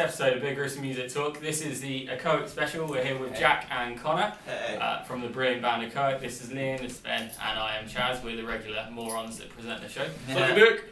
episode of Big Gruesome Music Talk. This is the Echoic special. We're here with Jack and Connor from the brilliant band Echoic. This is Liam, this is Ben, and I am Chaz. We're the regular morons that present the show.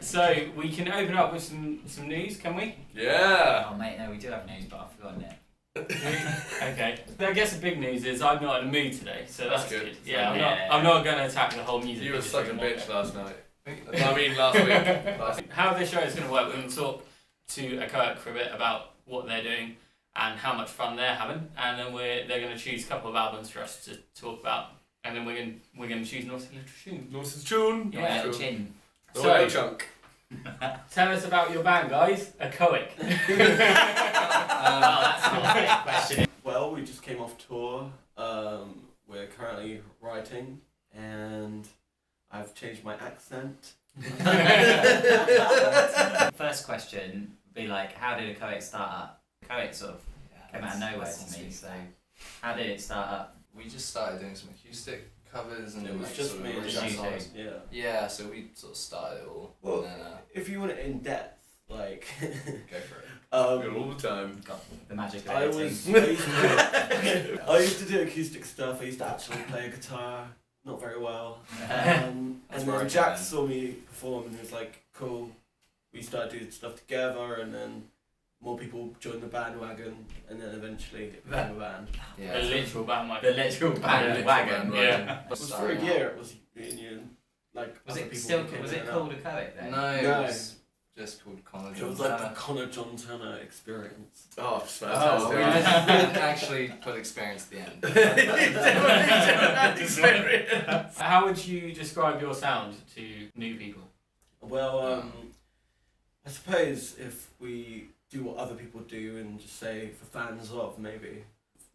So we can open up with some news, can we? Yeah! Oh mate, no, we do have news, but I've forgotten it. Okay. I guess the big news is I'm not in the mood today, so that's good. Yeah, I'm not going to attack the whole music. You were such a bitch last night. I mean last week. How this show is going to work, we're going to talk to Echoic for a bit about what they're doing and how much fun they're having, and then they're going to choose a couple of albums for us to talk about, and then we're going to choose North's Little Tune. North's Tune. Yeah, little chin. So, chunk. Tell us about your band, guys. Echoic. That's not a big question. Well, we just came off tour. We're currently writing, and I've changed my accent. First question would be like, how did Echoic start up? Echoic sort of came out of nowhere to me, so how did it start up? We just started doing some acoustic covers and It was like just sort me of and original Jack. songs. Yeah. Yeah, so we sort of started it all. Well, and then, if you want it in depth, like, go for it. All the time. Got the magic of I editing. used to do acoustic stuff. I used to actually play a guitar, not very well. And where I then came Jack in. saw me perform and he was like, "Cool." We started doing stuff together, and then more people joined the bandwagon, and then eventually it became a band. Yeah. The literal band, The literal bandwagon. Yeah. It was for a year. It was like Was other it people still? came Was in it and called out. Echoic then? No, it No. was just called Connor. It was like the Connor John Turner experience. Oh, Oh, we didn't actually put experience at the end. How would you describe your sound to new people? Well, I suppose if we do what other people do and just say for fans of, maybe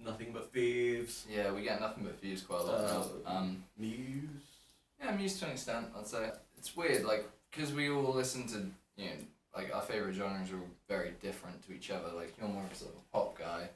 Nothing But Thieves, Yeah, we get nothing but views quite a lot now. Muse. Yeah, Muse to an extent, I'd say. It's weird, like, because we all listen to, you know, like, our favourite genres are all very different to each other. Like, you're more of a sort of a pop guy.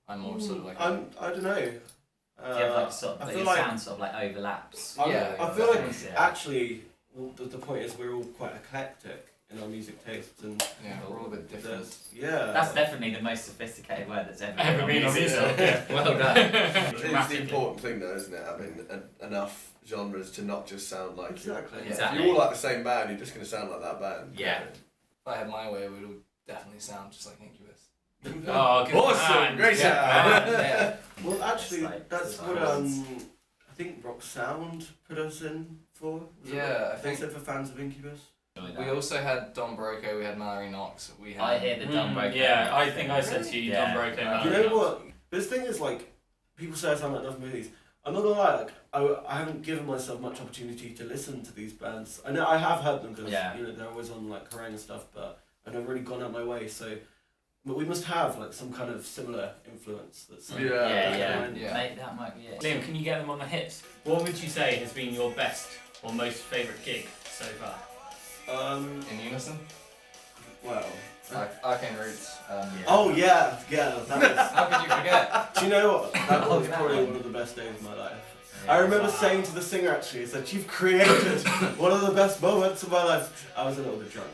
I'm more sort of like I don't know. Do you have like sort of, I but feel your like- sound sort of like overlaps? Yeah, I feel like Yeah. actually, well, the point is we're all quite eclectic in our music tastes, and yeah, we're all a bit different. That's definitely the most sophisticated word that's ever Been on music. Yeah. Well done. It's the important thing though, isn't it? Having enough genres to not just sound like exactly. Yeah. If you're all like the same band, you're just going to sound like that band. Yeah. If I had my way, we'd all definitely sound just like Incubus. Oh, good Awesome! man. Great Yeah. sound! Yeah. Well, actually, It's like that's what I think Rock Sound put us in for. Was it Yeah, Rock? I think- They said for fans of Incubus. We also had Don Broco, we had Mallory Knox, we had... I hear the Don Broco. Yeah, I think I said to you, Yeah. Don Broco. You know what? This thing is like, people say I sound like Nothing But Thieves. I'm not gonna lie, like I haven't given myself much opportunity to listen to these bands. I know I have heard them because Yeah. you know they're always on like Kerrang and stuff, but I've never really gone out my way. So, but we must have like some kind of similar influence. That's like, Yeah. Yeah. Mate, that might be it. Liam, can you get them on the hits? What would you say has been your best or most favourite gig so far? In unison? Wow. Arcane Roots. Oh yeah. That was, How could you forget? do you know what? That was that probably one. one of the best days of my life. Yeah. I remember saying to the singer actually, "Is that you've created one of the best moments of my life." I was a little bit drunk.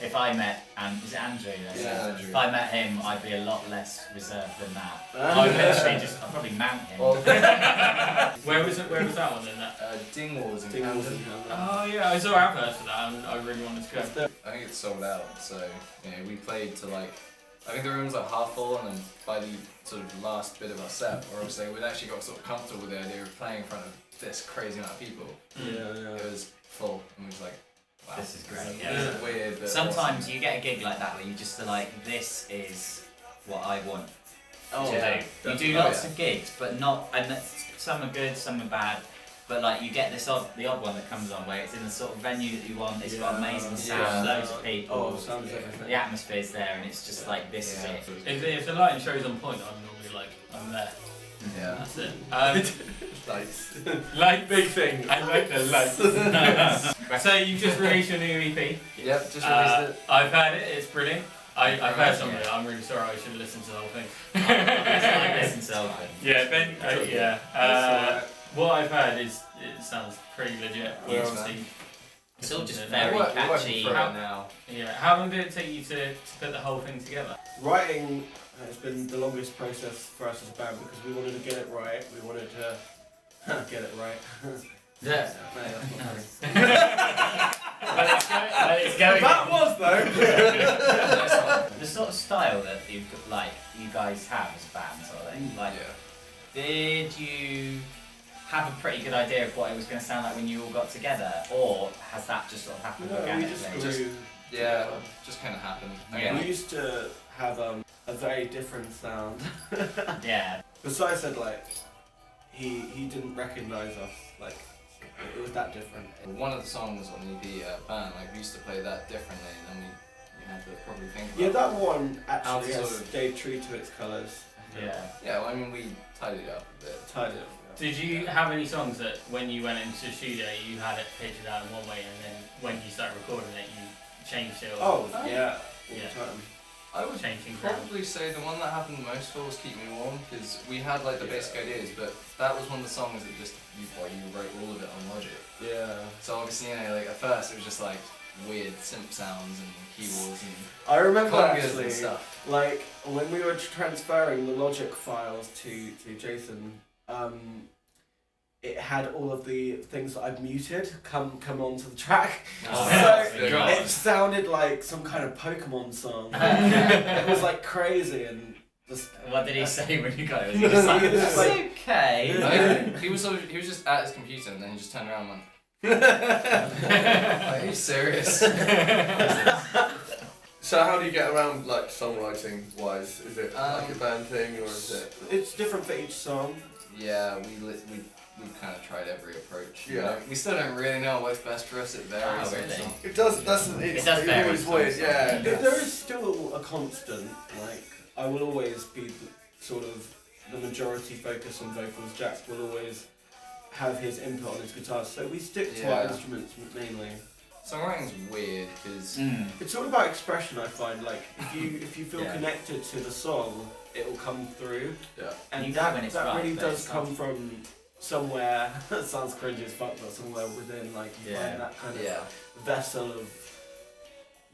If I met, was it Andrew? Yeah, Andrew. If I met him, I'd be a lot less reserved than that. I'd probably mount him. Well, Where was that one then? Dingwalls in Dingwalls Camden. in Camden. Oh yeah, I saw adverts for that and I really wanted to go. I think it's sold out, so you know, we played to like, I think the room was like half full, and then by the sort of last bit of our set, where I was saying we'd actually got sort of comfortable with the idea of playing in front of this crazy amount of people. Yeah. It was full, and we was like, wow, This is great. This is weird. But Sometimes you get a gig like that where you just are like, this is what I want Oh, to yeah. do. You do lots of gigs, but not, and some are good, some are bad. But like you get the odd one that comes on where it's in the sort of venue that you want. It's got amazing sound, Yeah. loads of people. Oh, sounds everything. The atmosphere's there, and it's just like this is it. If the lighting show's on point, I'm normally like, I'm there. Yeah. That's it. Lights. Like Big thing. I like the lights. So you just released your new EP. Yep, just released it. I've heard it. It's brilliant. I've heard some of it. I'm really sorry. I should have listened to the whole thing. I listen to all of them. Yeah, Ben. Yeah. What I've heard is it sounds pretty legit. We're Thanks, obviously It's all just Yeah. very We're working catchy. through it now. Yeah. How long did it take you to put the whole thing together? Writing has been the longest process for us as a band because we wanted to get it right. We wanted to get it right. Yeah. No, that's not funny. But it's going. That was though. The sort of style that you guys have as bands, sort of thing. Like, did you have a pretty good idea of what it was going to sound like when you all got together, or has that just sort of happened No, we organically? just grew. Yeah, just kind of happened. Yeah. We used to have a very different sound. Yeah. Besides said like he didn't recognise us, like it was that different. One of the songs on the band, like we used to play that differently, and then we had to probably think about Yeah, that one How actually to has sort of- stayed true to its colours. Yeah. Yeah, well, I mean, we tidied it up a bit. Tied it. Did you have any songs that when you went into the studio you had it pictured out in one way and then when you started recording it you changed it? Oh, Oh. yeah, all Yeah. the time. I would Changed things around. probably say the one that happened the most for was Keep Me Warm, because we had like the basic ideas, but that was one of the songs that just, you wrote all of it on Logic. Yeah. So obviously, you know, like at first it was just like weird synth sounds and keyboards and I remember congas actually, and stuff. like when we were transferring the Logic files to Jason, it had all of the things that I'd muted come onto the track. Oh, So God. it sounded like some kind of Pokemon song. It was like crazy and just. What did he say when you got it? Was He he just like, was just it's like- okay. Like, he was just at his computer and then he just turned around and went, are you serious? So how do you get around like songwriting wise? Is it like a band thing or is it? It's different for each song. Yeah, we've kind of tried every approach. you Yeah. know. We still don't really know what's best for us. It varies. Oh, really? It does. That's It does vary always from weird. song Yeah. to song. There is still a constant. Like I will always be sort of the majority focus on vocals. Jack will always have his input on his guitar. So we stick to our Yeah. instruments mainly. Songwriting's weird because It's all about expression. I find like if you feel Yeah. connected to the song, it will come through. Yeah. And You know that when it's that right, really but does it's come not. from somewhere. That sounds cringy as fuck, but somewhere within, like you Yeah. find that kind of yeah. vessel of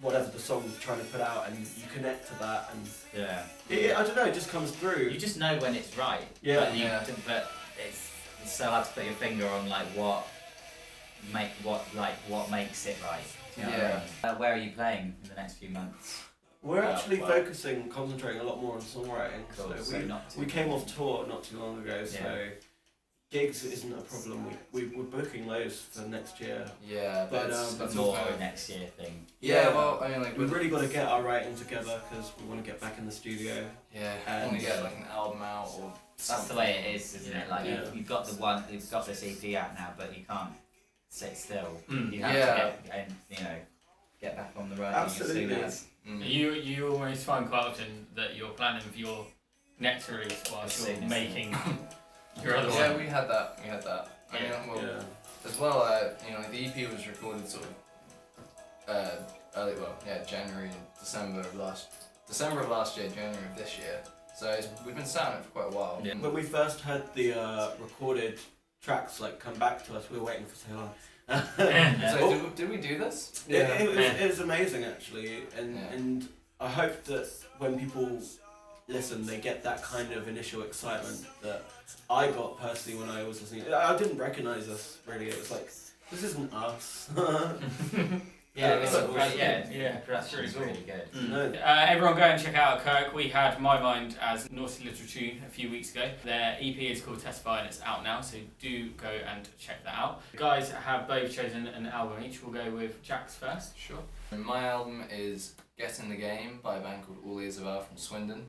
whatever the song's trying to put out, and you connect to that, and Yeah. I don't know, it just comes through. You just know when it's right. Yeah. But, Yeah. but it's so hard to put your finger on like what makes it right. Do you know what I mean? Where are you playing in the next few months? We're Well, actually well. concentrating a lot more on songwriting. Cool, So so not too we came off tour not too long ago, so Yeah. gigs isn't a problem. We're booking loads for next year. Yeah, But, but but it's more all kind a of, next year thing. yeah. Well, I mean, like We've really got to get our writing together because we want to get back in the studio. yeah, and- want to get like an album out or That's the way it is, isn't it? Like Yeah. you've got this EP out now, but you can't sit still. Mm. You have Yeah. to get back on the road as Absolutely. soon as. You almost find quite often that you're planning for your next release whilst you're As soon as- making your other Yeah, one. we had that. I mean, Yeah. well, Yeah. as well, you know, the EP was recorded sort of January and December of last year, January of this year. So we've been sat on it for quite a while. Yeah. When we first heard the recorded tracks like come back to us, we were waiting for so long. So did we do this? It was amazing actually, and Yeah. and I hope that when people listen, they get that kind of initial excitement that I got personally when I was listening. I didn't recognise us really. It was like, this isn't us. Yeah, it's But- great. Yeah, yeah, the production it's is really really good. No. Everyone go and check out Kirk. We had My Mind as Naughty Little Tune a few weeks ago. Their EP is called Testify and it's out now, so do go and check that out. The guys have both chosen an album each. We'll go with Jack's first. Sure. And my album is Get in the Game by a band called All Ears of Our from Swindon.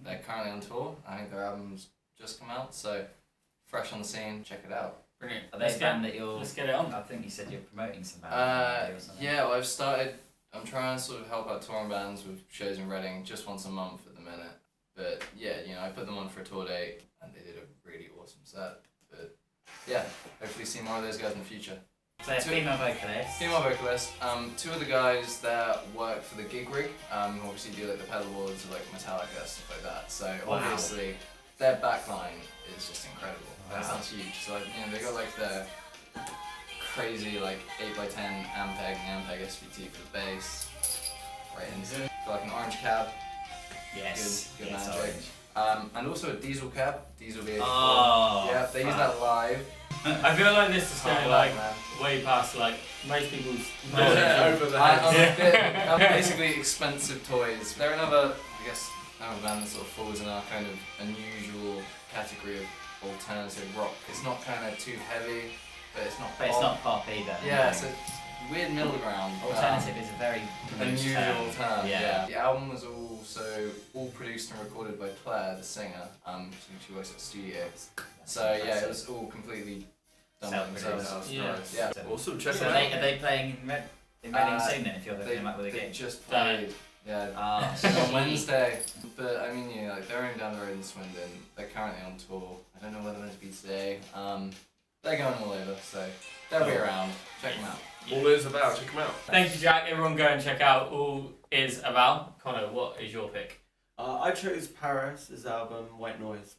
They're currently on tour. I think their album's just come out, so fresh on the scene. Check it out. Brilliant. Are they a band that you're? Let's get it on. I think you said you're promoting some band. or something. Yeah, well, I've started I'm trying to sort of help out touring bands with shows in Reading just once a month at the minute. But yeah, you know, I put them on for a tour date and they did a really awesome set. But yeah, hopefully see more of those guys in the future. So female vocalist. Female vocalist. Two of the guys that work for the gig rig, obviously do like the pedal boards of like Metallica, stuff like that. So obviously their backline is just incredible. That sounds huge. So like, you know, they got like their crazy like 8x10 Ampeg SVT for the bass. Right into got like an orange cab. Yes. Good yes, magic. orange. And also a diesel cab. Diesel V84. Oh. Yeah, they use that live. I feel like this is going like way past like most people's knowledge. Over the head. I'm basically expensive toys. They're another, I guess, another band that sort of falls in our kind of unusual category of alternative rock. It's not kind of too heavy, but it's not pop. But it's not pop either. Yeah, it's a weird middle ground. Alternative is a very unusual term. Yeah. The album was also all produced and recorded by Claire, the singer. She works at the studio. So yeah, it was all completely done by themselves. Yeah. Awesome. Check So it out. are they playing in Reading soon then? If you're going up with a They gig. just played. Yeah. On Wednesday. But I mean, you know, like they're only down the road in Swindon. They're currently on tour. I don't know whether they're going to be today. They're going all over, so they'll be around. Check them out. All is about. Check them out. Thank you, Jack. Everyone go and check out All Is About. Connor, what is your pick? I chose Paris' album White Noise.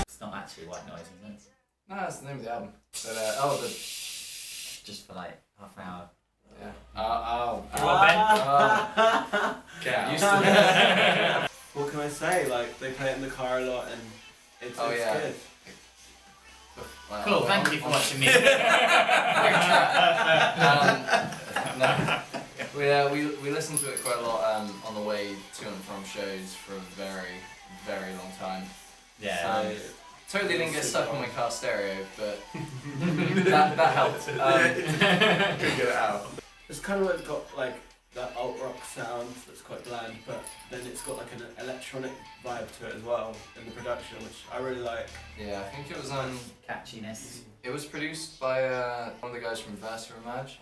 It's not actually White Noise, is it? No, that's the name of the album. But, Just for like half an hour. yeah. Get used to it. What can I say? Like, they play it in the car a lot and it's good. Well, Cool, thank you for watching me. We listened to it quite a lot on the way to and from shows for a very, very long time. Yeah. Totally didn't get stuck on my car stereo, but that helped. Couldn't get it out. It's kind of like got like that alt rock sound that's quite bland, but then it's got like an electronic vibe to it as well in the production, which I really like. Yeah, I think it was Catchiness. it was produced by one of the guys from Versa Image.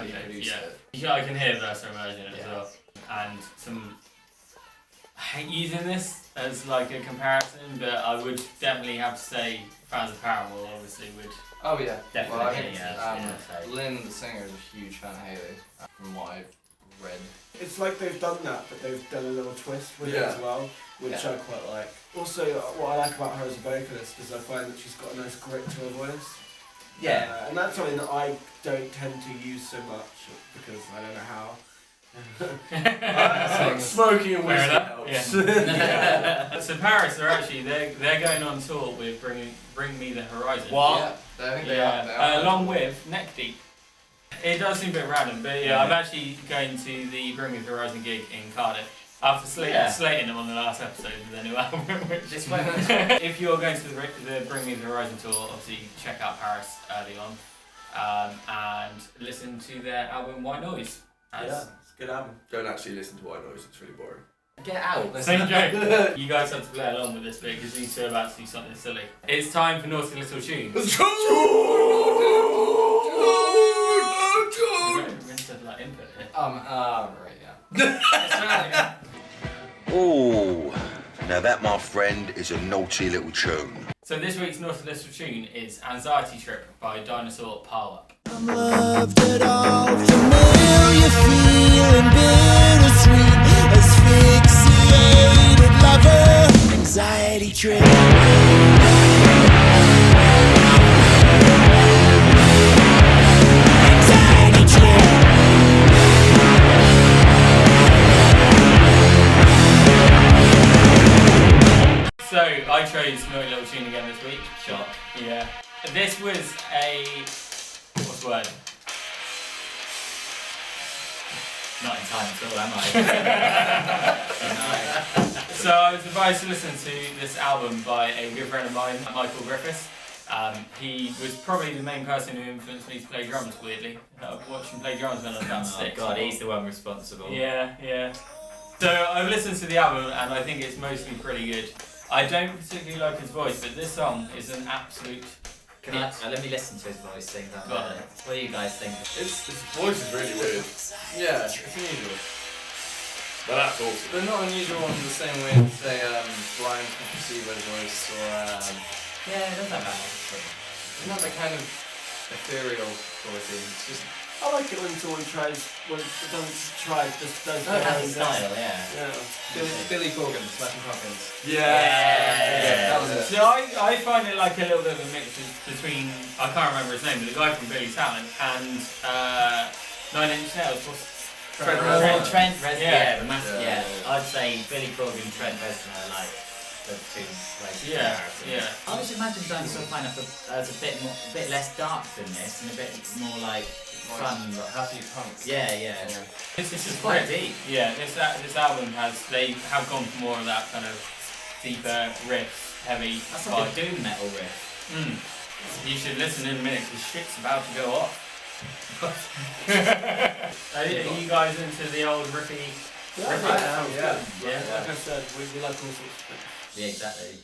He produced it. Yeah, I can hear Versa Image in it as Yeah. well. And some. I hate using this as like a comparison, but I would definitely have to say fans of Paramore obviously would. Oh yeah, Definitely, Well, I think, yeah, so. Lynn, the singer, is a huge fan of Haley, from what I've read. It's like they've done that, but they've done a little twist with it Yeah. as well, which Yeah. I quite like. Also, what I like about her as a vocalist is I find that she's got a nice grit to her voice. Yeah. And that's something that I don't tend to use so much because I don't know how. Smoking and Fair whiskey enough. helps. Yeah. So Paris are actually they're going on tour with Bring Me the Horizon. Yeah, I think they are. Along with Neck Deep. It does seem a bit random, but yeah, I'm actually going to the Bring Me the Horizon gig in Cardiff after slating them on the last episode of their new album. Which This way. if you're going to the Bring Me the Horizon tour, obviously check out Paris early on, and listen to their album White Noise. Yeah, it's a good album. Don't actually listen to White Noise, it's really boring. Get out. Same joke. You guys have to play along with this bit because these two are about to do something silly. It's time for Naughty Little Tunes. We're going to have like input here. Right, yeah. Oh, now that, my friend, is a naughty little tune. So this week's Naughty Little Tune is Anxiety Trip by Dinosaur Pile Up. I'm loved at all, familiar feeling bittersweet, asphyxiated lover, anxiety trip. Anxiety trip. So I chose Naughty Little Tune again this week. Shock. Yeah. This was a what's the word? Not in time at all, am I? So I was advised to listen to this album by a good friend of mine, Michael Griffiths. He was probably the main person who influenced me to play drums, weirdly. I watched him play drums when I was about 6. Oh god, he's the one responsible. Yeah. So I've listened to the album and I think it's mostly pretty good. I don't particularly like his voice, but this song is an absolute let me listen to his voice sing that. What do you guys think? His voice is really weird. Yeah, it's unusual. But that's awesome. But not unusual in the same way as, say, Brian from Placebo's voice or... yeah, it does have that. It's not the kind of ethereal quality. It's just... I like it when someone tries, just does Oh, that's the style, yeah. Billy Corgan, Smashing Pumpkins. Yeah. That was it. So I find it like a little bit of a mix between, I can't remember his name, but the guy from Billy Talent and 9 Inch Nails. Trent Reznor. Yeah. I'd say Billy Corgan and Trent Reznor are like the two places. Yeah. I always imagine Dinosaur Pineapple as a bit less dark than this and a bit more like fun, happy punk. Yeah. This is quite deep. Yeah, this album they have gone for more of that kind of deeper riff, heavy. That's like a doom metal riff. You should listen in a minute because shit's about to go off. Are you guys into the old riffy? Yeah. Yeah. Like I said, we like all sorts of things. Yeah, exactly.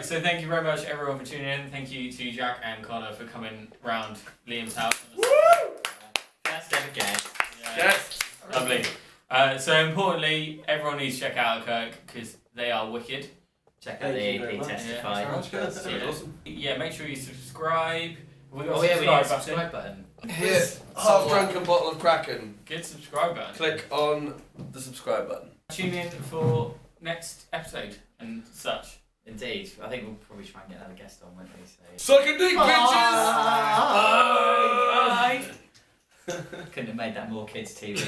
So thank you very much everyone for tuning in. Thank you to Jack and Connor for coming round Liam's house. Woo! That's them again. Yes. Lovely. So importantly, everyone needs to check out Echoic because they are wicked. Check out the EP Testify. Yeah, make sure you subscribe. We need a subscribe button. Hit half-drunken bottle of Kraken. Get subscribe button. Click on the subscribe button. Tune in for next episode and such. Indeed. I think we'll probably try and get another guest on, won't we? Suck a dick, bitches! Bye! Couldn't have made that more kids' TV.